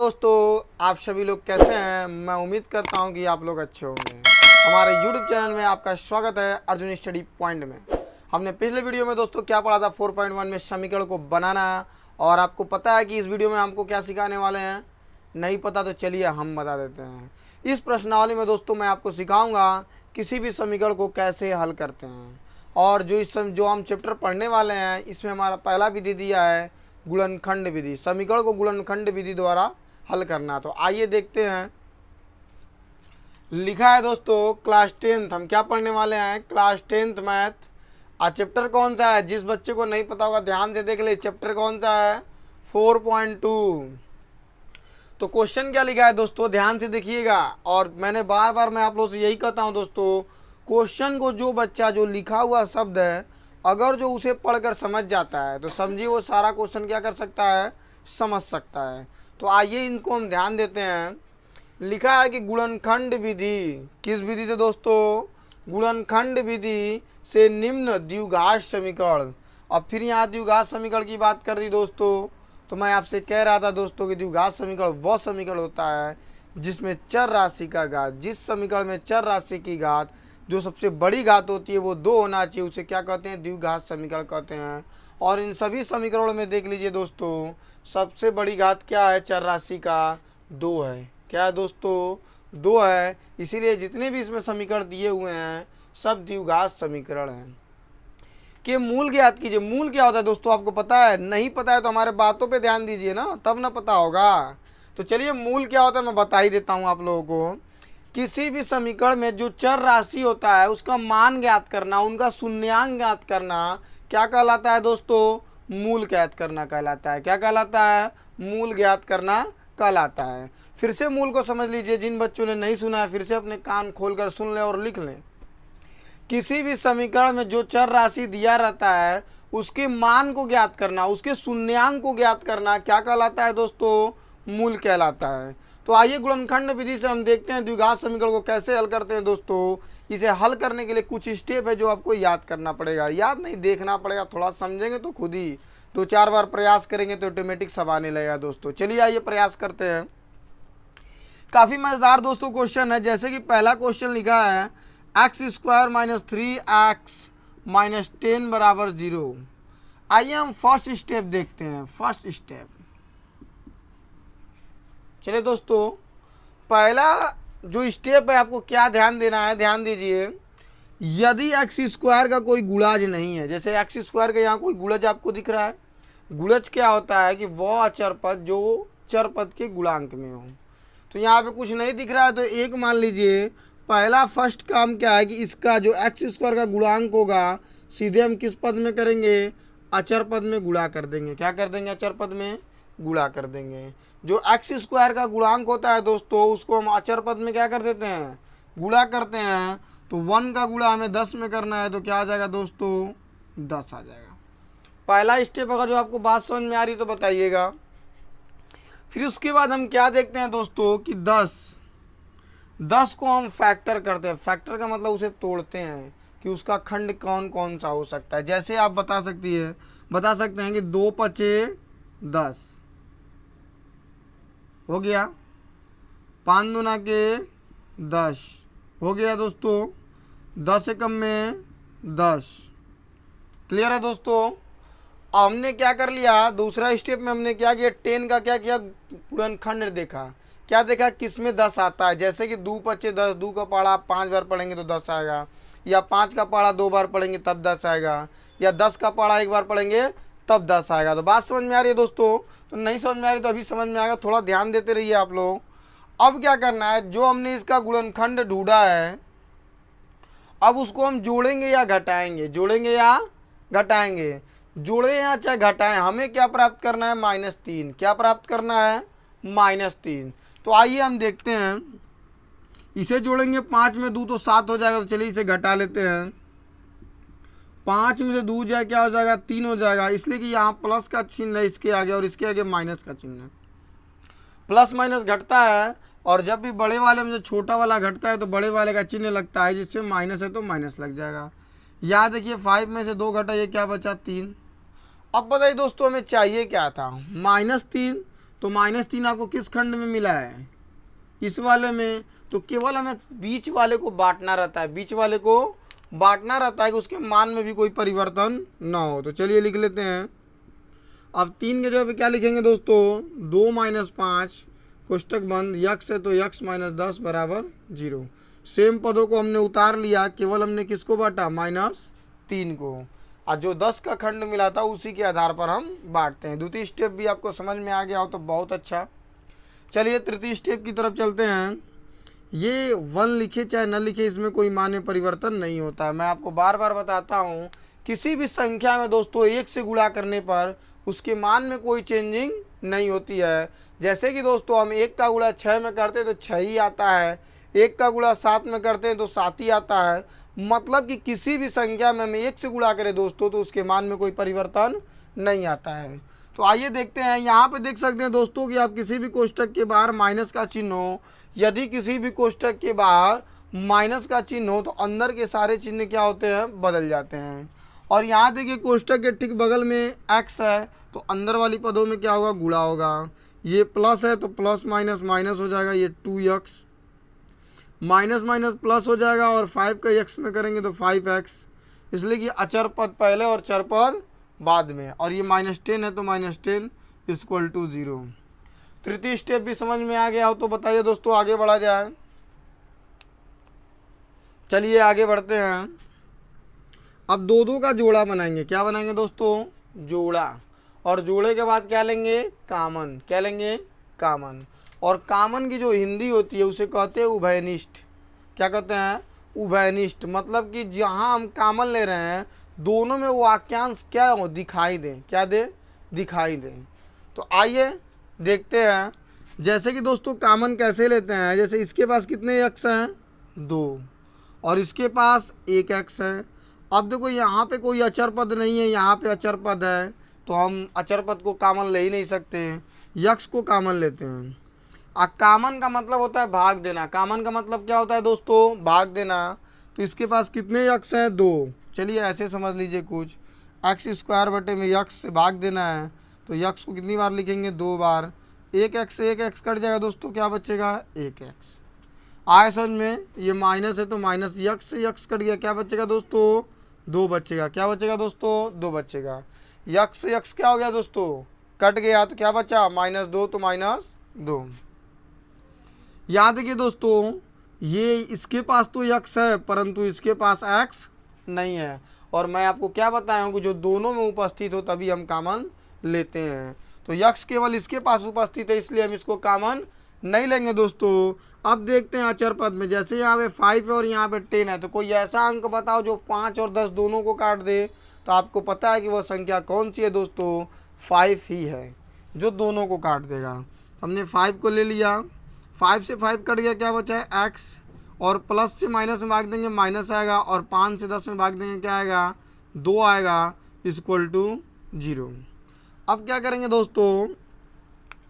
दोस्तों, आप सभी लोग कैसे हैं। मैं उम्मीद करता हूं कि आप लोग अच्छे होंगे। हमारे YouTube चैनल में आपका स्वागत है अर्जुन स्टडी पॉइंट में। हमने पिछले वीडियो में दोस्तों क्या पढ़ा था 4.1 में समीकरण को बनाना। और आपको पता है कि इस वीडियो में हमको क्या सिखाने वाले हैं? नहीं पता तो चलिए हम बता देते हैं। इस प्रश्नावली में दोस्तों मैं आपको सिखाऊंगा किसी भी समीकरण को कैसे हल करते हैं। और जो हम चैप्टर पढ़ने वाले हैं इसमें हमारा पहला विधि दिया है गुणनखंड विधि। समीकरण को गुणनखंड विधि द्वारा हल करना। तो आइए देखते हैं। लिखा है दोस्तों क्लास 10th हम क्या पढ़ने वाले हैं? Class 10th math. चैप्टर कौन सा है? जिस बच्चे को नहीं पता होगा ध्यान से देख ले। चैप्टर कौन सा है? 4.2। तो क्वेश्चन क्या लिखा है दोस्तों? ध्यान से देखिएगा। और मैंने बार मैं आप लोगों से यही कहता हूं दोस्तों, क्वेश्चन को जो बच्चा जो लिखा हुआ शब्द है अगर जो उसे पढ़कर समझ जाता है तो समझिए वो सारा क्वेश्चन क्या कर सकता है? समझ सकता है। तो आइए इनको हम ध्यान देते हैं। लिखा है कि गुणनखंड विधि, किस विधि से दोस्तों? गुणनखंड विधि से निम्न द्विघात समीकरण। अब फिर यहाँ द्विघात समीकरण की बात कर दी दोस्तों। तो मैं आपसे कह रहा था दोस्तों कि द्विघात समीकरण वह समीकरण होता है जिसमें चर राशि का घात, जिस समीकरण में चर राशि की घात जो सबसे बड़ी घात होती है वो 2 होना चाहिए, उसे क्या कहते हैं? द्विघात समीकरण कहते हैं। और इन सभी समीकरणों में देख लीजिए दोस्तों, सबसे बड़ी घात क्या है? चर राशि का 2 है। क्या है दोस्तों? 2 है। इसीलिए जितने भी इसमें समीकरण दिए हुए हैं सब द्विघात समीकरण हैं। कि मूल ज्ञात कीजिए। मूल क्या होता है दोस्तों? आपको पता है? नहीं पता है तो हमारे बातों पे ध्यान दीजिए ना, तब ना पता होगा। तो चलिए मूल क्या होता है मैं बता ही देता हूँ आप लोगों को। किसी भी समीकरण में जो चर राशि होता है उसका मान ज्ञात करना, उनका शून्यांक ज्ञात करना क्या कहलाता है दोस्तों? मूल ज्ञात करना कहलाता है। क्या कहलाता है? मूल ज्ञात करना कहलाता है। फिर से मूल को समझ लीजिए। जिन बच्चों ने नहीं सुना है फिर से अपने कान खोलकर सुन लें और लिख लें। किसी भी समीकरण में जो चर राशि दिया रहता है उसके मान को ज्ञात करना, उसके शून्यांक को ज्ञात करना क्या कहलाता है दोस्तों? मूल कहलाता है। तो आइए गुणनखंड विधि से हम देखते हैं द्विघात समीकरण को कैसे हल करते हैं दोस्तों। इसे हल करने के लिए कुछ स्टेप है जो आपको याद करना पड़ेगा। याद नहीं, देखना पड़ेगा। थोड़ा समझेंगे तो खुद ही 2-4 बार प्रयास करेंगे तो ऑटोमेटिक सब आने लगेगा दोस्तों। चलिए आइए प्रयास करते हैं। काफ़ी मज़ेदार दोस्तों क्वेश्चन है। जैसे कि पहला क्वेश्चन लिखा है x² - 3x - 10 बराबर 0। आइए हम फर्स्ट स्टेप देखते हैं। फर्स्ट स्टेप चलिए दोस्तों, पहला जो स्टेप है आपको क्या ध्यान देना है? ध्यान दीजिए। यदि x² का कोई गुणज नहीं है, जैसे x² का यहाँ कोई गुणज आपको दिख रहा है। गुणज क्या होता है कि वह अचर पद जो चर पद के गुणांक में हो। तो यहाँ पे कुछ नहीं दिख रहा है तो एक मान लीजिए। पहला फर्स्ट काम क्या है कि इसका जो x² का गुणांक होगा सीधे हम किस पद में करेंगे? अचर पद में गुणा कर देंगे। क्या कर देंगे? अचर पद में गुणा कर देंगे। जो x² का गुणांक होता है दोस्तों उसको हम अचर पद में क्या कर देते हैं? गुणा करते हैं। तो 1 का गुणा हमें 10 में करना है तो क्या आ जाएगा दोस्तों? 10 आ जाएगा। पहला स्टेप अगर जो आपको बात समझ में आ रही तो बताइएगा। फिर उसके बाद हम क्या देखते हैं दोस्तों कि 10 को हम फैक्टर करते हैं। फैक्टर का मतलब उसे तोड़ते हैं कि उसका खंड कौन कौन सा हो सकता है। जैसे आप बता सकते हैं कि 2 × 5 = 10 हो गया। 5 दूना के 10 हो गया दोस्तों। 10 से कम में 10। क्लियर है दोस्तों? हमने क्या कर लिया? दूसरा स्टेप में हमने क्या किया? 10 का क्या किया? गुणनखंड देखा। क्या देखा? किस में 10 आता है। जैसे कि 2 × 5 = 10। 2 का पहाड़ा 5 बार पढ़ेंगे तो 10 आएगा। या 5 का पहाड़ा 2 बार पढ़ेंगे तब 10 आएगा। या 10 का पहाड़ा 1 बार पढ़ेंगे तब 10 आएगा। तो बात समझ में आ रही है दोस्तों? तो नहीं समझ में आ रही तो अभी समझ में आएगा। थोड़ा ध्यान देते रहिए आप लोग। अब क्या करना है? जो हमने इसका गुणनखंड ढूंढा है अब उसको हम जोड़ेंगे या घटाएंगे? जोड़ेंगे या घटाएंगे? जोड़े या चाहे घटाएं, हमें क्या प्राप्त करना है? -3। क्या प्राप्त करना है? -3। तो आइए हम देखते हैं। इसे जोड़ेंगे 5 में 2 तो 7 हो जाएगा। तो चलिए इसे घटा लेते हैं। 5 में से 2 जाए क्या हो जाएगा? 3 हो जाएगा। इसलिए कि यहाँ प्लस का चिन्ह है इसके आगे और इसके आगे माइनस का चिन्ह है। प्लस माइनस घटता है और जब भी बड़े वाले में जो छोटा वाला घटता है तो बड़े वाले का चिन्ह लगता है। जिससे माइनस है तो माइनस लग जाएगा। याद देखिए 5 में से 2 घटा, ये क्या बचा? 3। अब बताइए दोस्तों हमें चाहिए क्या था? -3। तो -3 आपको किस खंड में मिला है, इस वाले में। तो केवल हमें बीच वाले को बांटना रहता है, बीच वाले को बांटना रहता है कि उसके मान में भी कोई परिवर्तन ना हो। तो चलिए लिख लेते हैं। अब 3 के जगह पे क्या लिखेंगे दोस्तों, 2 - 5 कोष्टक बंद, यक्स है तो यक्स - 10 बराबर 0। सेम पदों को हमने उतार लिया, केवल हमने किसको बांटा, -3 को, और जो 10 का खंड मिला था उसी के आधार पर हम बांटते हैं। द्वितीय स्टेप भी आपको समझ में आ गया हो तो बहुत अच्छा। चलिए तृतीय स्टेप की तरफ चलते हैं। ये 1 लिखे चाहे न लिखे, इसमें कोई मान्य परिवर्तन नहीं होता है। मैं आपको बार बार बताता हूँ, किसी भी संख्या में दोस्तों 1 से गुणा करने पर उसके मान में कोई चेंजिंग नहीं होती है। जैसे कि दोस्तों हम 1 का गुणा 6 में करते हैं तो 6 ही आता है, 1 का गुणा 7 में करते हैं तो 7 ही आता है। मतलब कि किसी भी संख्या में हम 1 से गुणा करें दोस्तों तो उसके मान में कोई परिवर्तन नहीं आता है। तो आइए देखते हैं, यहाँ पे देख सकते हैं दोस्तों कि आप किसी भी कोष्टक के बाहर माइनस का चिन्ह हो, यदि किसी भी कोष्टक के बाहर माइनस का चिन्ह हो तो अंदर के सारे चिन्ह क्या होते हैं, बदल जाते हैं। और यहाँ देखिए कोष्टक के ठीक बगल में x है तो अंदर वाली पदों में क्या होगा, गुणा होगा। ये प्लस है तो प्लस माइनस माइनस हो जाएगा, ये 2x, माइनस माइनस प्लस हो जाएगा, और 5 का x में करेंगे तो 5x, इसलिए कि अचर पद पहले और चर पद बाद में। और ये -10 है तो -10 = 0। तृतीय स्टेप भी समझ में आ गया हो तो बताइए दोस्तों, आगे बढ़ा जाए। चलिए आगे बढ़ते हैं। अब 2 का जोड़ा बनाएंगे। क्या बनाएंगे दोस्तों, जोड़ा। और जोड़े के बाद क्या लेंगे, कामन। क्या लेंगे, कामन। और कामन की जो हिंदी होती है उसे कहते हैं उभयनिष्ठ। क्या कहते हैं, उभयनिष्ठ। मतलब कि जहाँ हम कामन ले रहे हैं दोनों में वाक्यांश क्या हो, दिखाई दें। क्या दे, दिखाई दें। तो आइए देखते हैं। जैसे कि दोस्तों कामन कैसे लेते हैं, जैसे इसके पास कितने x हैं, 2, और इसके पास 1 x है। अब देखो यहाँ पे कोई अचर पद नहीं है, यहाँ पे अचर पद है, तो हम अचर पद को कामन ले ही नहीं सकते हैं, यक्स को कामन लेते हैं। कामन का मतलब होता है भाग देना। कामन का मतलब क्या होता है दोस्तों, भाग देना। तो इसके पास कितने यक्स हैं, 2। चलिए ऐसे समझ लीजिए कुछ, x² बटे में यक्स से भाग देना है तो यक्स को कितनी बार लिखेंगे, 2 बार। 1x से 1x कट जाएगा दोस्तों, क्या बचेगा, 1x। आए समझ में, ये माइनस है तो माइनस यक्स से यक्स कट गया, क्या बचेगा दोस्तों, 2 बचेगा। क्या बचेगा दोस्तों, 2 बचेगा। यक्स से यक्स क्या हो गया दोस्तों, कट गया, तो क्या बचा, -2 तो -2। याद देखिए दोस्तों, ये इसके पास तो यक्स है परंतु इसके पास एक्स नहीं है। और मैं आपको क्या बताया हूँ कि जो दोनों में उपस्थित हो तभी हम कामन लेते हैं। तो यक्स केवल इसके पास उपस्थित है इसलिए हम इसको कामन नहीं लेंगे दोस्तों। अब देखते हैं अचर पद में, जैसे यहाँ पे 5 है और यहाँ पे 10 है, तो कोई ऐसा अंक बताओ जो 5 और 10 दोनों को काट दे। तो आपको पता है कि वह संख्या कौन सी है दोस्तों, 5 ही है जो दोनों को काट देगा। हमने 5 को ले लिया, 5 से 5 कट गया, क्या बचा है, x, और प्लस से माइनस में भाग देंगे माइनस आएगा, और 5 से 10 में भाग देंगे क्या आएगा, 2 आएगा, = 0। अब क्या करेंगे दोस्तों,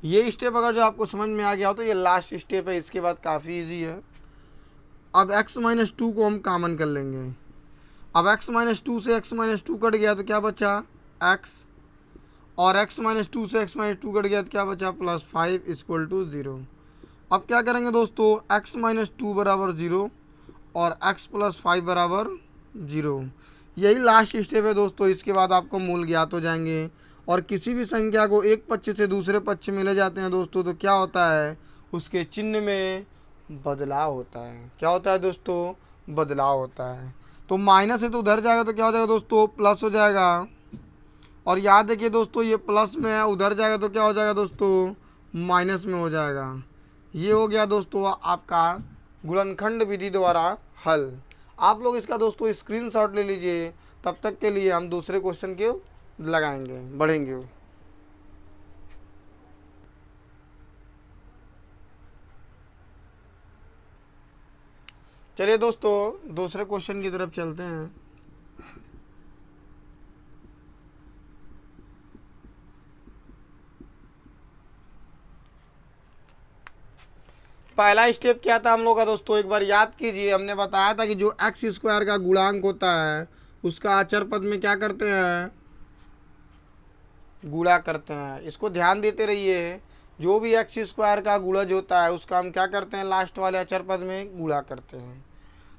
ये स्टेप अगर जो आपको समझ में आ गया हो तो ये लास्ट स्टेप है, इसके बाद काफ़ी इजी है। अब x - 2 को हम कामन कर लेंगे। अब x - 2 से x - 2 कट गया तो क्या बचा, x, और x - 2 से x - 2 कट गया तो क्या बचा, +5 = 0। अब क्या करेंगे दोस्तों, x - 2 बराबर 0 और x + 5 बराबर 0। यही लास्ट स्टेप है दोस्तों। इसके बाद आपको मूल ज्ञात हो जाएंगे। और किसी भी संख्या को एक पक्ष से दूसरे पक्ष में ले जाते हैं दोस्तों तो क्या होता है, उसके चिन्ह में बदलाव होता है। क्या होता है दोस्तों, बदलाव होता है। तो माइनस है तो उधर जाएगा तो क्या हो जाएगा दोस्तों, प्लस हो जाएगा। और याद देखिए दोस्तों, ये प्लस में है, उधर जाएगा तो क्या हो जाएगा दोस्तों, माइनस में हो जाएगा। ये हो गया दोस्तों आपका गुणनखंड विधि द्वारा हल। आप लोग इसका दोस्तों स्क्रीनशॉट ले लीजिए। तब तक के लिए हम दूसरे क्वेश्चन के लगाएंगे, बढ़ेंगे। चलिए दोस्तों दूसरे क्वेश्चन की तरफ चलते हैं। पहला स्टेप क्या था हम लोग का दोस्तों, एक बार याद कीजिए। हमने बताया था कि जो x² का गुणांक होता है उसका अचर पद में क्या करते हैं, गुणा करते हैं। इसको ध्यान देते रहिए, जो भी एक्स स्क्वायर का गुणज होता है उसका हम क्या करते हैं, लास्ट वाले अचर पद में गुणा करते हैं।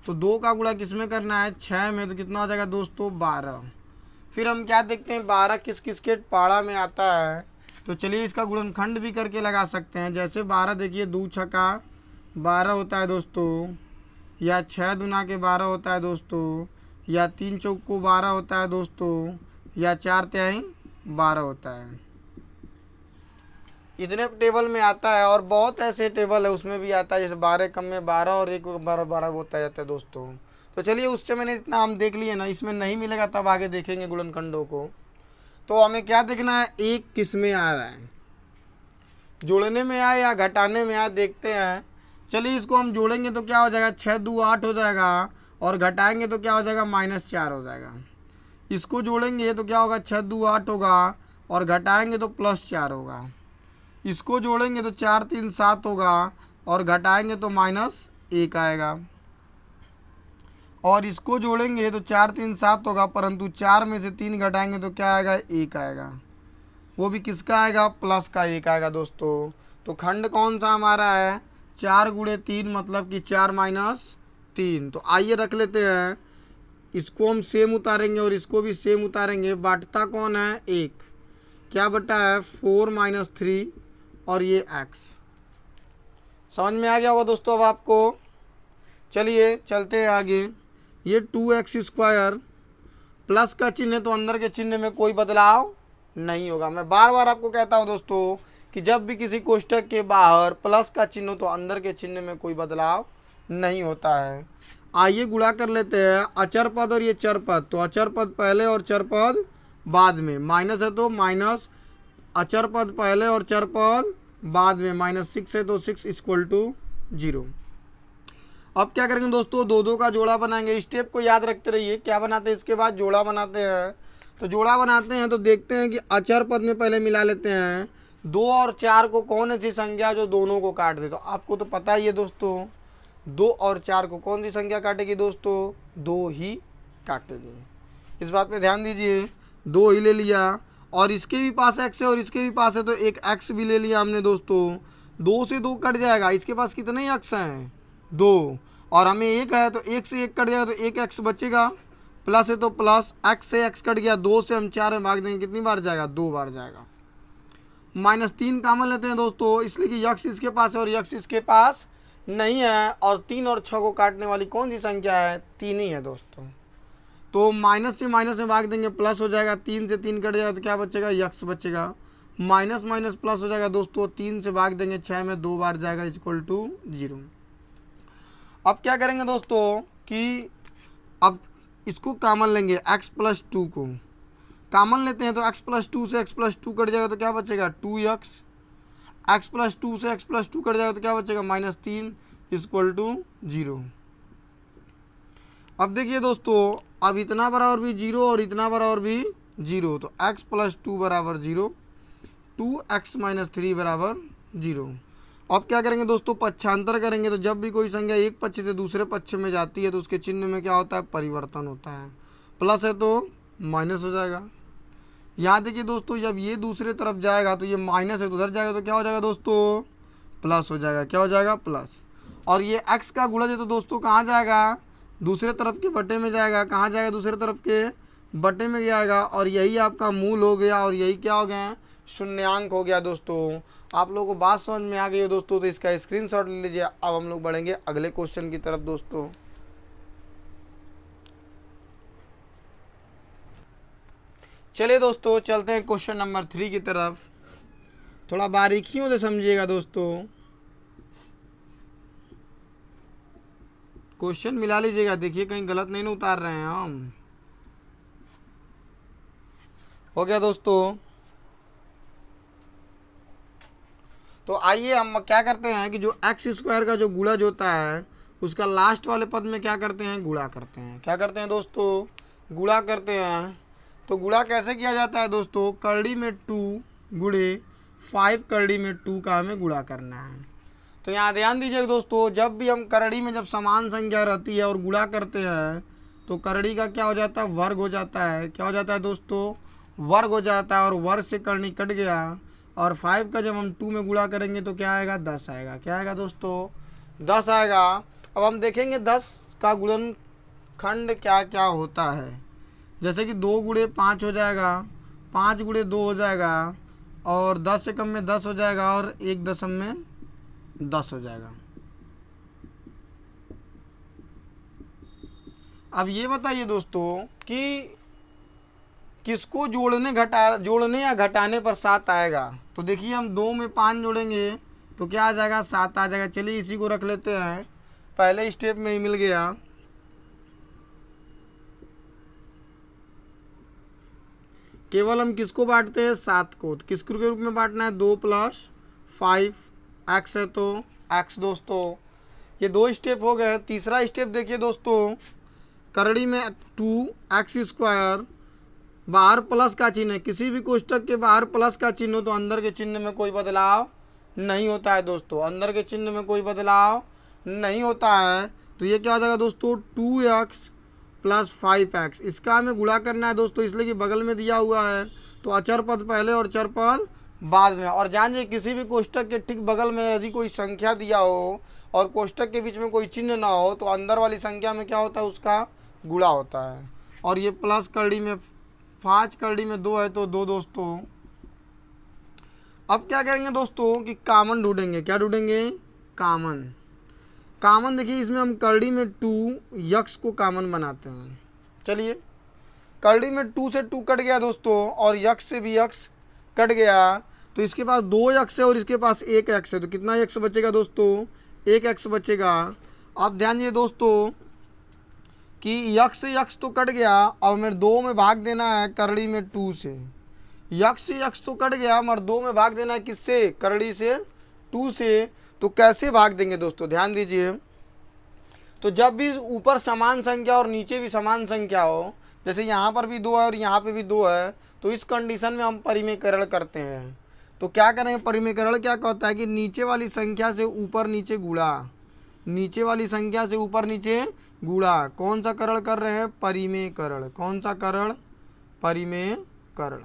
तो 2 का गुणा किस में करना है, 6 में, तो कितना हो जाएगा दोस्तों 12। फिर हम क्या देखते हैं 12 किस किस के पाड़ा में आता है, तो चलिए इसका गुणनखंड भी करके लगा सकते हैं। जैसे 12 देखिए 2 छक्का 12 होता है दोस्तों, या 6 दूना के 12 होता है दोस्तों, या 3 चौक को 12 होता है दोस्तों, या 4 तिहाई 12 होता है। इतने टेबल में आता है और बहुत ऐसे टेबल है उसमें भी आता है, जैसे 12 कम में 12 और 1 12 12 होता जाता है दोस्तों। तो चलिए उससे मैंने इतना हम देख लिए ना, इसमें नहीं मिलेगा तब आगे देखेंगे गुणनखंडों को। तो हमें क्या देखना है, एक किस में आ रहा है, जोड़ने में आए या घटाने में आए, देखते हैं। चलिए इसको हम जोड़ेंगे तो क्या हो जाएगा, 6 2 8 हो जाएगा, और घटाएंगे तो क्या हो जाएगा, -4 हो जाएगा। इसको जोड़ेंगे तो क्या होगा, 6 2 8 होगा, और घटाएंगे तो +4 होगा। इसको जोड़ेंगे तो 4 3 7 होगा, और घटाएंगे तो -1 आएगा। और इसको जोड़ेंगे तो 4 3 7 होगा, परंतु 4 में से 3 घटाएंगे तो क्या आएगा, 1 आएगा। वो भी किसका आएगा, प्लस का 1 आएगा दोस्तों। तो खंड कौन सा हमारा है, 4 × 3 मतलब कि 4 - 3। तो आइए रख लेते हैं, इसको हम सेम उतारेंगे और इसको भी सेम उतारेंगे। बांटता कौन है, 1, क्या बटा है 4 - 3, और ये x। समझ में आ गया होगा दोस्तों अब आपको। चलिए चलते हैं आगे। ये 2x² प्लस का चिन्ह है तो अंदर के चिन्ह में कोई बदलाव नहीं होगा। मैं बार बार आपको कहता हूं दोस्तों कि जब भी किसी कोष्ठक के बाहर प्लस का चिन्ह हो तो अंदर के चिन्ह में कोई बदलाव नहीं होता है। आइए गुणा कर लेते हैं अचर पद और ये चर पद। तो अचर पद पहले और चर पद बाद में, माइनस है तो माइनस, अचर पद पहले और चर पद बाद में, -6 है तो 6 = 0। अब क्या करेंगे दोस्तों, 2 2 का जोड़ा बनाएंगे। स्टेप को याद रखते रहिए, क्या बनाते हैं इसके बाद जोड़ा बनाते हैं। तो जोड़ा बनाते हैं तो देखते हैं कि अचर पद में पहले मिला लेते हैं 2 और 4 को, कौन सी संख्या जो दोनों को काट दे। तो आपको तो पता ही है दोस्तों 2 और 4 को कौन सी संख्या काटेगी दोस्तों, 2 ही काटेगी। इस बात पे ध्यान दीजिए, 2 ही ले लिया, और इसके भी पास x है और इसके भी पास है तो एक x भी ले लिया हमने दोस्तों। 2 से 2 कट जाएगा, इसके पास कितने x हैं, 2, और हमें 1 है तो 1 से 1 कट जाएगा तो 1 x बचेगा, प्लस है तो प्लस, x से x कट गया, 2 से हम 4 में भाग देंगे, कितनी बार जाएगा, 2 बार जाएगा। -3 कॉमन लेते हैं दोस्तों, इसलिए कि x इसके पास है और x इसके पास नहीं है, और 3 और 6 को काटने वाली कौन सी संख्या है, 3 ही है दोस्तों। तो माइनस से माइनस में भाग देंगे, प्लस हो जाएगा, 3 से 3 कट जाएगा तो क्या बचेगा, x बचेगा। माइनस माइनस प्लस हो जाएगा दोस्तों, 3 से भाग देंगे 6 में 2 बार जाएगा, = 0। अब क्या करेंगे दोस्तों कि अब इसको कॉमन लेंगे, x + 2 को कॉमन लेते हैं तो x + 2 से x + 2 कट जाएगा तो क्या बचेगा, 2x। x + 2 से x + 2 कट जाएगा तो क्या बचेगा, -3 = 0। अब देखिए दोस्तों, अब इतना बराबर भी 0 और इतना बराबर भी 0, तो x + 2 = 0, 2x - 3 = 0। अब क्या करेंगे दोस्तों, पक्षांतर करेंगे। तो जब भी कोई संख्या एक पक्ष से दूसरे पक्ष में जाती है तो उसके चिन्ह में क्या होता है, परिवर्तन होता है। प्लस है तो माइनस हो जाएगा। यहाँ देखिए दोस्तों, जब ये दूसरे तरफ जाएगा तो ये माइनस है तो उधर जाएगा तो क्या हो जाएगा दोस्तों, प्लस हो जाएगा। क्या हो जाएगा, प्लस। और ये x का गुणज है तो दोस्तों कहाँ जाएगा, दूसरे तरफ के बटे में जाएगा। कहाँ जाएगा, दूसरे तरफ के बटे में जाएगा, और यही आपका मूल हो गया, और यही क्या हो गया, शून्यांक हो गया दोस्तों। आप लोगों को बात समझ में आ गई हो दोस्तों, तो इसका स्क्रीनशॉट ले लीजिए। अब हम लोग बढ़ेंगे अगले क्वेश्चन की तरफ दोस्तों। चलिए दोस्तों चलते हैं क्वेश्चन नंबर 3 की तरफ। थोड़ा बारीकियों से समझिएगा दोस्तों, क्वेश्चन मिला लीजिएगा, देखिए कहीं गलत नहीं उतार रहे हैं हम। हो गया दोस्तों। तो आइए हम क्या करते हैं कि जो x² का जो गुणज होता है उसका लास्ट वाले पद में क्या करते हैं, गुणा करते हैं। क्या करते हैं दोस्तों, गुणा करते हैं। तो गुणा कैसे किया जाता है दोस्तों, करड़ी में 2 × 5 करड़ी में 2 का हमें गुणा करना है। तो यहाँ ध्यान दीजिए दोस्तों, जब भी हम करड़ी में जब समान संख्या रहती है और गुणा करते हैं तो करड़ी का क्या हो जाता है, वर्ग हो जाता है। क्या हो जाता है दोस्तों, वर्ग हो जाता है, और वर्ग से करनी कट गया और 5 का जब हम 2 में गुणा करेंगे तो क्या आएगा, 10 आएगा। क्या आएगा दोस्तों, 10 आएगा। अब हम देखेंगे 10 का गुणनखंड क्या क्या होता है। जैसे कि 2 गुणे 5 हो जाएगा, 5 गुणे 2 हो जाएगा, और 10 से कम में 10 हो जाएगा, और 1 दशम में 10 हो जाएगा। अब ये बताइए दोस्तों कि किसको जोड़ने या घटाने पर 7 आएगा। तो देखिए हम 2 में 5 जोड़ेंगे तो क्या आ जाएगा, 7 आ जाएगा। चलिए इसी को रख लेते हैं, पहले स्टेप में ही मिल गया। केवल हम किसको बांटते हैं, 7 को। तो किसके रूप में बांटना है, 2 + 5 x है तो x दोस्तों। ये 2 स्टेप हो गए। तीसरा स्टेप देखिए दोस्तों, करड़ी में 2x², बाहर प्लस का चिन्ह है, किसी भी कोष्टक के बाहर प्लस का चिन्ह हो तो अंदर के चिन्ह में कोई बदलाव नहीं होता है दोस्तों, अंदर के चिन्ह में कोई बदलाव नहीं होता है। तो ये क्या हो जाएगा दोस्तों, 2x + 5x। इसका हमें गुणा करना है दोस्तों, इसलिए कि बगल में दिया हुआ है, तो अचर पद पहले और चर पद बाद में। और जानिए किसी भी कोष्टक के ठीक बगल में यदि कोई संख्या दिया हो और कोष्टक के बीच में कोई चिन्ह ना हो तो अंदर वाली संख्या में क्या होता है, उसका गुणा होता है। और ये प्लस करड़ी में 5 करड़ी में 2 है तो 2 दोस्तों। अब क्या करेंगे दोस्तों कि कॉमन ढूंढेंगे। क्या ढूंढेंगे, कॉमन देखिए इसमें हम करड़ी में 2 यक्स को कॉमन बनाते हैं। चलिए करड़ी में 2 से 2 कट गया दोस्तों, और यक्स से भी यक्स कट गया, तो इसके पास 2 यक्स है और इसके पास 1 यक्स है, तो कितना यक्स बचेगा दोस्तों, 1 यक्स बचेगा। अब ध्यान दीजिए दोस्तों कि यक्स से यक्स तो कट गया, और मेरे 2 में भाग देना है करड़ी में 2 से। यक्स से यक्स तो कट गया, मगर 2 में भाग देना है किससे, करड़ी से 2 से। तो कैसे भाग देंगे दोस्तों, ध्यान दीजिए। तो जब भी ऊपर समान संख्या और नीचे भी समान संख्या हो, जैसे यहाँ पर भी 2 है और यहाँ पे भी 2 है, तो इस कंडीशन में हम परिमेयकरण करते हैं। तो क्या करेंगे, परिमेयकरण क्या कहता है कि नीचे वाली संख्या से ऊपर नीचे गुणा, नीचे वाली संख्या से ऊपर नीचे गुणा। कौन सा करण कर रहे हैं, परिमेयकरण। कौन सा करण, परिमेयकरण।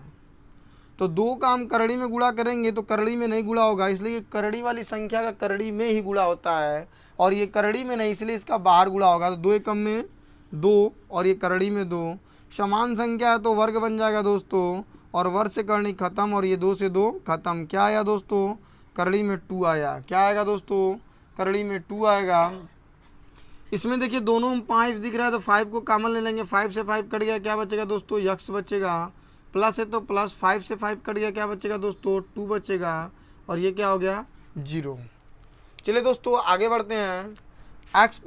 तो 2 का हम करड़ी में गुणा करेंगे तो करड़ी में नहीं गुणा होगा, इसलिए करड़ी वाली संख्या का करड़ी में ही गुणा होता है, और ये करड़ी में नहीं, इसलिए इसका बाहर गुणा होगा। तो 2 एकम में 2 और ये करड़ी में 2। समान संख्या है तो वर्ग बन जाएगा दोस्तों, और वर्ग से करणी खत्म, और ये 2 से 2 खत्म। क्या आया दोस्तों, करड़ी में 2 आया। क्या आएगा दोस्तों, करड़ी में 2 आएगा। इसमें देखिए दोनों में 5 दिख रहा है तो 5 को कॉमन ले लेंगे, 5 से 5 कट गया, क्या बचेगा दोस्तों, यक्स बचेगा। प्लस है तो प्लस, 5 से 5 कट गया, क्या बचेगा दोस्तों, 2 बचेगा, और ये क्या हो गया, 0। चलिए दोस्तों आगे बढ़ते हैं। x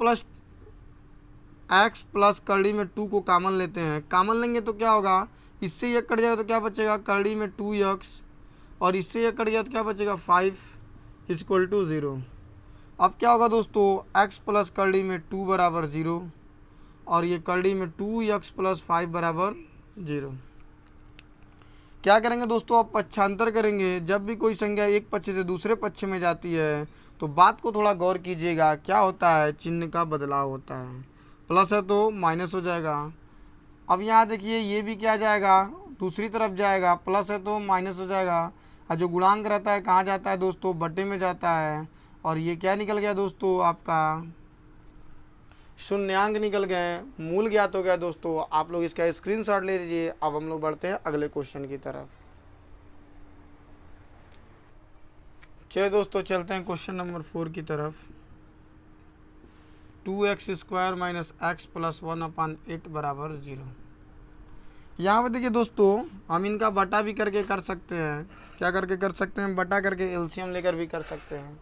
प्लस करड़ी में 2 को कॉमन लेते हैं। कॉमन लेंगे तो क्या होगा, इससे ये कट जाएगा तो क्या बचेगा, करड़ी में 2x, और इससे ये कट गया तो क्या बचेगा, 5 = 0। अब क्या होगा दोस्तों, x प्लस करड़ी में 2 बराबर 0, और ये करड़ी में 2x + 5 बराबर 0। क्या करेंगे दोस्तों, अब पक्षांतर करेंगे। जब भी कोई संख्या एक पक्ष से दूसरे पक्ष में जाती है तो बात को थोड़ा गौर कीजिएगा, क्या होता है, चिन्ह का बदलाव होता है। प्लस है तो माइनस हो जाएगा। अब यहाँ देखिए ये भी क्या जाएगा, दूसरी तरफ जाएगा, प्लस है तो माइनस हो जाएगा, और जो गुणांक रहता है कहाँ जाता है दोस्तों, बटे में जाता है, और ये क्या निकल गया दोस्तों, आपका शून्यांक निकल गए, मूल ज्ञात हो गया दोस्तों। आप लोग इसका स्क्रीनशॉट ले लीजिए। अब हम लोग बढ़ते हैं अगले क्वेश्चन की तरफ। चलिए दोस्तों चलते हैं क्वेश्चन नंबर 4 की तरफ। 2x² - x + 1/8 बराबर 0। यहाँ पे देखिए दोस्तों हम इनका बटा भी करके कर सकते हैं। क्या करके कर सकते हैं, बटा करके, एलसीएम लेकर भी कर सकते हैं।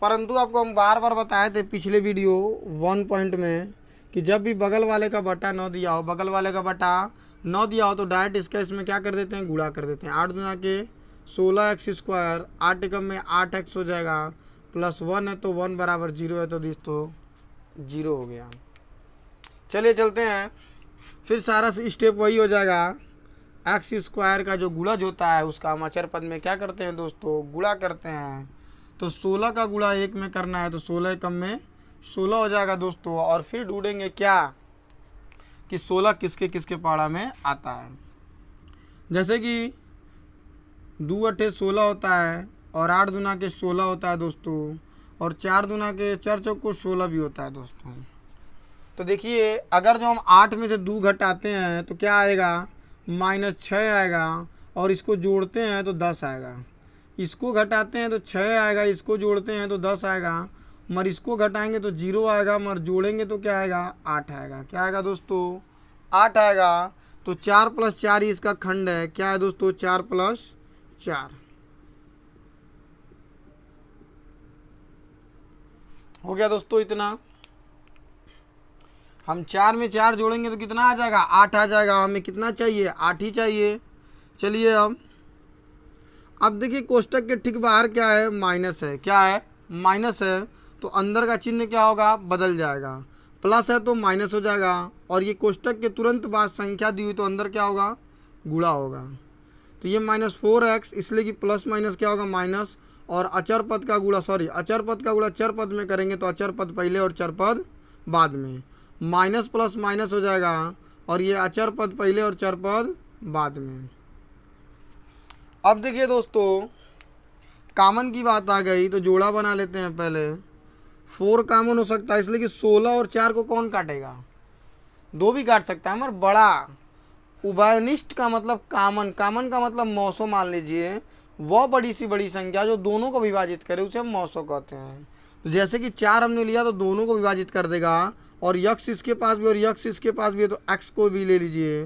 परंतु आपको हम बार बार बताए थे पिछले वीडियो 1 पॉइंट में कि जब भी बगल वाले का बटा न दिया हो, बगल वाले का बटा न दिया हो तो डायरेक्ट इसका इसमें क्या कर देते हैं, गुणा कर देते हैं। 8 दूना के 16x², 8 एकम में 8x हो जाएगा, प्लस 1 है तो 1 बराबर 0 है, तो दोस्तों 0 हो गया। चलिए चलते हैं, फिर सारा स्टेप वही हो जाएगा। x² का जो गुणज होता है उसका हम अचर पद में क्या करते हैं दोस्तों, गुणा करते हैं। तो 16 का गुणा 1 में करना है तो 16 एकम में 16 हो जाएगा दोस्तों। और फिर ढूंढेंगे क्या कि 16 किसके किसके पाड़ा में आता है। जैसे कि 2 अट्ठे 16 होता है और 8 दूना के 16 होता है दोस्तों, और 4 दूना के 4 चौक को 16 भी होता है दोस्तों। तो देखिए अगर जो हम 8 में से 2 घटाते हैं तो क्या आएगा, -6 आएगा, और इसको जोड़ते हैं तो 10 आएगा। इसको घटाते हैं तो 6 आएगा, इसको जोड़ते हैं तो 10 आएगा, मगर इसको घटाएंगे तो 0 आएगा, मगर जोड़ेंगे तो क्या आएगा, 8 आएगा। क्या आएगा दोस्तों, 8 आएगा। तो 4 + 4 ही इसका खंड है। क्या है दोस्तों, 4 + 4 हो गया दोस्तों। इतना हम 4 में 4 जोड़ेंगे तो कितना आ जाएगा, 8 आ जाएगा। हमें कितना चाहिए, 8 ही चाहिए। चलिए अब देखिए कोष्टक के ठीक बाहर क्या है, माइनस है। क्या है, माइनस है, तो अंदर का चिन्ह क्या होगा, बदल जाएगा। प्लस है तो माइनस हो जाएगा, और ये कोष्टक के तुरंत बाद संख्या दी हुई तो अंदर क्या होगा, गुणा होगा। तो ये -4x, इसलिए कि प्लस माइनस क्या होगा, माइनस, और अचर पद का गुणा, अचर पद का गुणा चर पद में करेंगे तो अचर पद पहले और चर पद बाद में। माइनस प्लस माइनस हो जाएगा, और ये अचर पद पहले और चर पद बाद में। अब देखिए दोस्तों कॉमन की बात आ गई तो जोड़ा बना लेते हैं पहले। 4 कॉमन हो सकता है, इसलिए कि 16 और 4 को कौन काटेगा, 2 भी काट सकता है, मगर बड़ा उभयनिष्ठ का मतलब कॉमन, कॉमन का मतलब मौसो मान लीजिए, वह बड़ी सी बड़ी संख्या जो दोनों को विभाजित करे उसे हम मौसो कहते हैं। तो जैसे कि 4 हमने लिया तो दोनों को विभाजित कर देगा, और यक्स इसके पास भी और यक्स इसके पास भी है तो एक्स को भी ले लीजिए।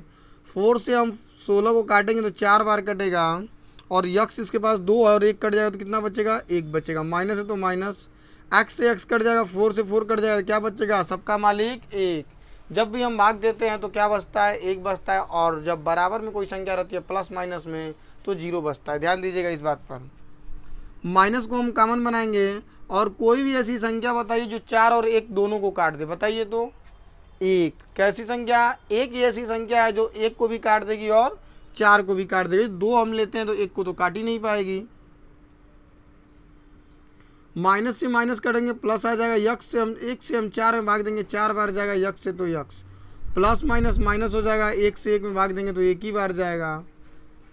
4 से हम 16 को काटेंगे तो 4 बार कटेगा, और यक्स इसके पास 2 और 1 कट जाएगा तो कितना बचेगा, 1 बचेगा। माइनस है तो माइनस, एक्स से एक्स कट जाएगा, 4 से 4 कट जाएगा, क्या बचेगा, सबका मालिक 1। जब भी हम भाग देते हैं तो क्या बचता है, 1 बचता है, और जब बराबर में कोई संख्या रहती है प्लस माइनस में तो 0 बचता है। ध्यान दीजिएगा इस बात पर। माइनस को हम कॉमन बनाएंगे, और कोई भी ऐसी संख्या बताइए जो 4 और 1 दोनों को काट दे, बताइए तो। 1 कैसी संख्या, 1 ऐसी संख्या है जो 1 को भी काट देगी और 4 को भी काट देगी। 2 हम लेते हैं तो 1 को तो काट ही नहीं पाएगी। माइनस से माइनस कटेंगे प्लस आ जाएगा, यक्स से हम 1 से हम 4 में भाग देंगे 4 बार जाएगा, यक्स से तो यक्स, प्लस माइनस माइनस हो जाएगा, 1 से 1 में भाग देंगे तो 1 ही बार जाएगा,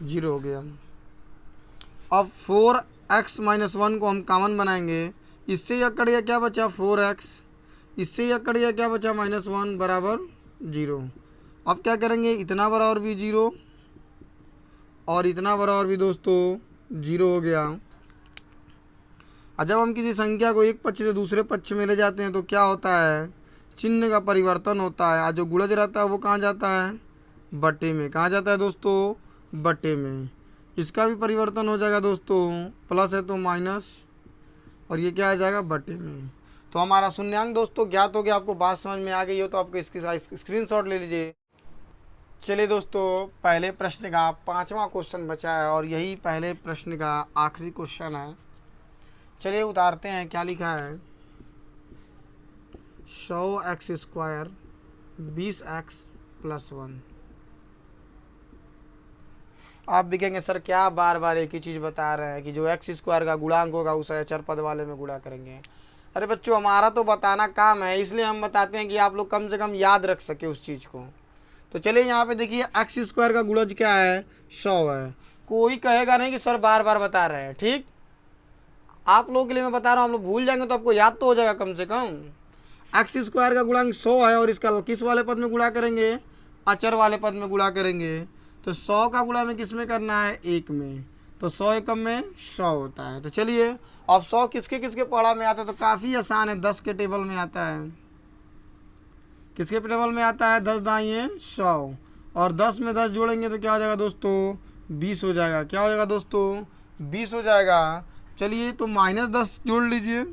0 हो गया। अब 4x - 1 को हम कॉमन बनाएंगे, इससे यह कट गया, क्या बचा, 4x, इससे यह कट गया, क्या बचा, -1 बराबर 0। अब क्या करेंगे, इतना बराबर भी 0 और इतना बराबर भी दोस्तों 0 हो गया। और जब हम किसी संख्या को एक पक्ष से दूसरे पक्ष में ले जाते हैं तो क्या होता है, चिन्ह का परिवर्तन होता है। आज जो गुणज रहता है वो कहाँ जाता है, बटे में। कहाँ जाता है दोस्तों, बटे में। इसका भी परिवर्तन हो जाएगा दोस्तों, प्लस है तो माइनस, और ये क्या आ जाएगा, बटे में। तो हमारा शून्यांक दोस्तों ज्ञात हो गया। आपको बात समझ में आ गई हो तो आपको इसकी स्क्रीनशॉट ले लीजिए। चलिए दोस्तों पहले प्रश्न का 5वां क्वेश्चन बचा है, और यही पहले प्रश्न का आखिरी क्वेश्चन है। चलिए उतारते हैं, क्या लिखा है, 100x² 20x + 1। आप भी कहेंगे सर क्या बार बार एक ही चीज़ बता रहे हैं कि जो x² का गुणांक होगा उसे अचर पद वाले में गुणा करेंगे। अरे बच्चों हमारा तो बताना काम है, इसलिए हम बताते हैं कि आप लोग कम से कम याद रख सके उस चीज़ को। तो चलिए यहाँ पे देखिए x² का गुणज क्या है, 100 है। कोई कहेगा नहीं कि सर बार बार बता रहे हैं, ठीक, आप लोगों के लिए मैं बता रहा हूँ, आप लोग भूल जाएंगे तो आपको याद तो हो जाएगा कम से कम। x² का गुणांक 100 है, और इसका किस वाले पद में गुणा करेंगे, अचर वाले पद में गुणा करेंगे। तो 100 का गुणा में किस में करना है, 1 में। तो 100 एकम में 100 होता है। तो चलिए अब 100 किसके किसके पढ़ा में आता है, तो काफ़ी आसान है, 10 के टेबल में आता है। किसके टेबल में आता है, 10 दाइए 100, और 10 में 10 जोड़ेंगे तो क्या हो जाएगा दोस्तों, 20 हो जाएगा। क्या हो जाएगा दोस्तों, 20 हो जाएगा। चलिए तो -10 जोड़ लीजिए,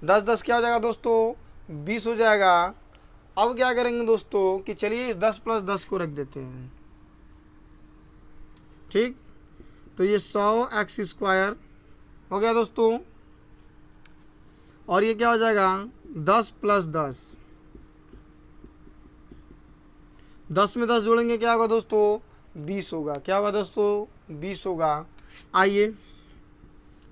10 10 क्या हो जाएगा दोस्तों, 20 हो जाएगा। अब क्या करेंगे दोस्तों कि चलिए 10 + 10 को रख देते हैं, ठीक। तो ये 100x² हो गया दोस्तों, और ये क्या हो जाएगा, 10 + 10, 10 में 10 जोड़ेंगे क्या होगा दोस्तों, 20 होगा। क्या होगा दोस्तों, 20 होगा। आइए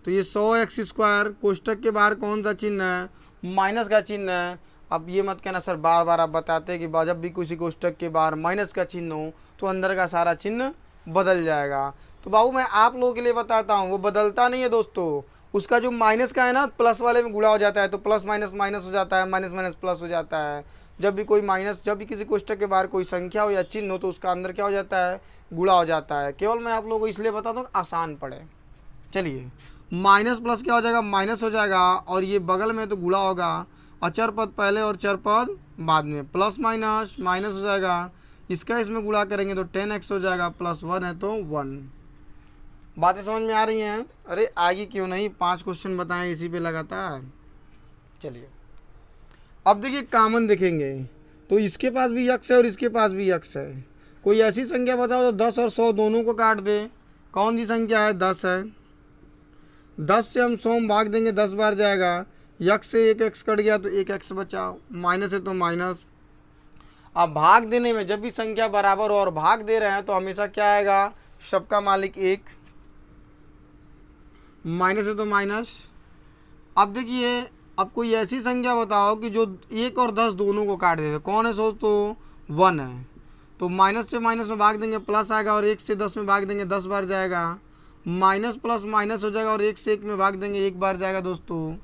तो ये 100x² कोष्टक के बाहर कौन सा चिन्ह है, माइनस का चिन्ह है। अब ये मत कहना सर बार बार आप बताते हैं कि जब भी किसी कोष्टक के बाहर माइनस का चिन्ह हो तो अंदर का सारा चिन्ह बदल जाएगा। तो तो बाबू मैं आप लोगों के लिए बताता हूँ, वो बदलता नहीं है दोस्तों। उसका जो माइनस का है ना, प्लस वाले में गुणा हो जाता है, तो प्लस माइनस माइनस हो जाता है, माइनस माइनस प्लस हो जाता है। जब भी कोई माइनस, जब भी किसी कोष्टक के बाहर कोई संख्या हो या चिन्ह हो, तो उसका अंदर क्या हो जाता है, गुणा हो जाता है। केवल मैं आप लोगों को इसलिए बताता हूँ आसान पड़े। चलिए, माइनस प्लस क्या हो जाएगा, माइनस हो जाएगा, और ये बगल में तो गुणा होगा, और चर पद पहले और चर पद बाद में, प्लस माइनस माइनस हो जाएगा, इसका इसमें गुणा करेंगे तो 10x हो जाएगा, प्लस 1 है तो 1। बातें समझ में आ रही हैं? अरे आगे क्यों नहीं, 5 क्वेश्चन बताएं इसी पे लगातार। चलिए अब देखिए कॉमन देखेंगे, तो इसके पास भी यक्स है और इसके पास भी यक्स है। कोई ऐसी संख्या बताओ तो 10 और 100 दोनों को काट दे। कौन सी संख्या है, 10 है। 10 से हम 100 में भाग देंगे, 10 बार जाएगा, यक्स से एक एक्स कट गया तो एक एक्स बचा, माइनस है तो माइनस। अब भाग देने में जब भी संख्या बराबर हो और भाग दे रहे हैं तो हमेशा क्या आएगा, सबका मालिक एक, माइनस है तो माइनस। अब देखिए, अब कोई ऐसी संख्या बताओ कि जो 1 और 10 दोनों को काट देते। कौन है सोच, तो 1 है, तो माइनस से माइनस में भाग देंगे प्लस आएगा, और 1 से 10 में भाग देंगे 10 बार जाएगा, माइनस प्लस माइनस हो जाएगा, और 1 से 1 में भाग देंगे 1 बार जाएगा दोस्तों।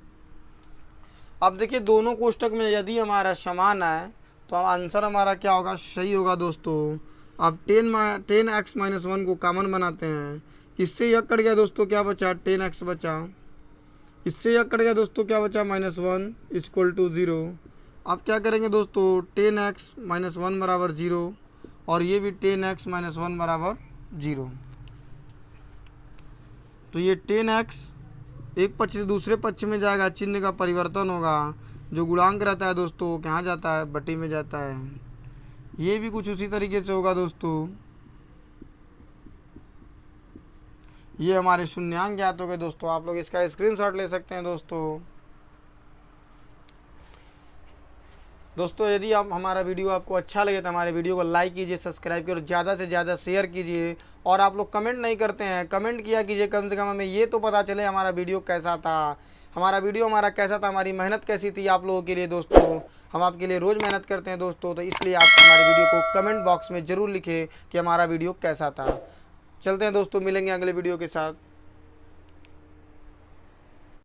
अब देखिए दोनों कोष्टक में यदि हमारा समान है तो आंसर हमारा क्या होगा, सही होगा दोस्तों। अब 10x माइनस 1 को कॉमन बनाते हैं, इससे यह कट गया दोस्तों, क्या बचा, 10x बचा, इससे यह कट गया दोस्तों, क्या बचा, -1 इक्वल टू 0। अब क्या करेंगे दोस्तों, 10x माइनस 1 बराबर 0, और ये भी 10x माइनस 1 बराबर 0। तो ये 10x एक पक्ष से दूसरे पक्ष में जाएगा, चिन्ह का परिवर्तन होगा, जो गुणांक रहता है दोस्तों कहाँ जाता है, बटी में जाता है। ये भी कुछ उसी तरीके से होगा दोस्तों। ये हमारे शून्यांक ज्ञात हो गए दोस्तों, आप लोग इसका स्क्रीनशॉट ले सकते हैं दोस्तों यदि आप हमारा वीडियो आपको अच्छा लगे तो हमारे वीडियो को लाइक कीजिए, सब्सक्राइब कीजिए और ज़्यादा से ज़्यादा शेयर कीजिए। और आप लोग कमेंट नहीं करते हैं, कमेंट किया कीजिए, कम से कम हमें ये तो पता चले हमारा वीडियो कैसा था, हमारा कैसा था, हमारी मेहनत कैसी थी आप लोगों के लिए दोस्तों। हम आपके लिए रोज़ मेहनत करते हैं दोस्तों, तो इसलिए आप हमारे वीडियो को कमेंट बॉक्स में ज़रूर लिखें कि हमारा वीडियो कैसा था। चलते हैं दोस्तों, मिलेंगे अगले वीडियो के साथ।